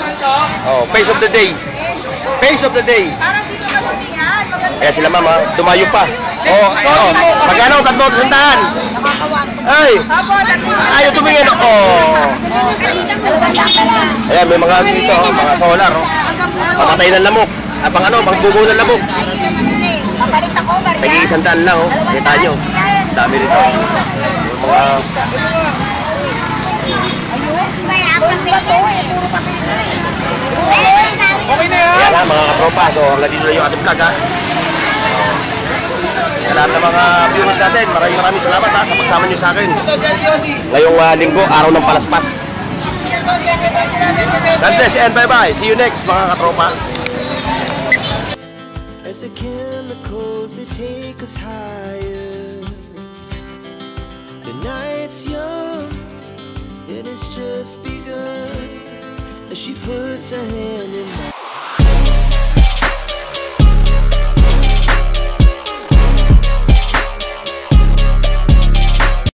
Oh, face of the day. Face of the day. parang dito ka mabihan. Kaya sila mama, dumayo pa. Magkano? 300. Ay, Opo, ayaw tumingin. Ayan, may mga dito, mga solar. Pamatay ng lamok. Pangbubo ng lamok. Papalit ako, barya. Tagi-100 lang, oh. Kita nyo. Dami rito. Mga... Kaya ang kasi ito eh, puro papel eh. Okay na yan. Ayan ha, mga katropa. So, hanggang dito na yung ating vlog ha. Sa lahat ng mga viewers natin, maraming salamat ha sa pagsama nyo sa akin. Ngayong linggo, araw ng palaspas. God bless and bye-bye. See you next mga katropa. As the chemicals that take us higher, the night's young, it has just begun. As she puts her hand in mine.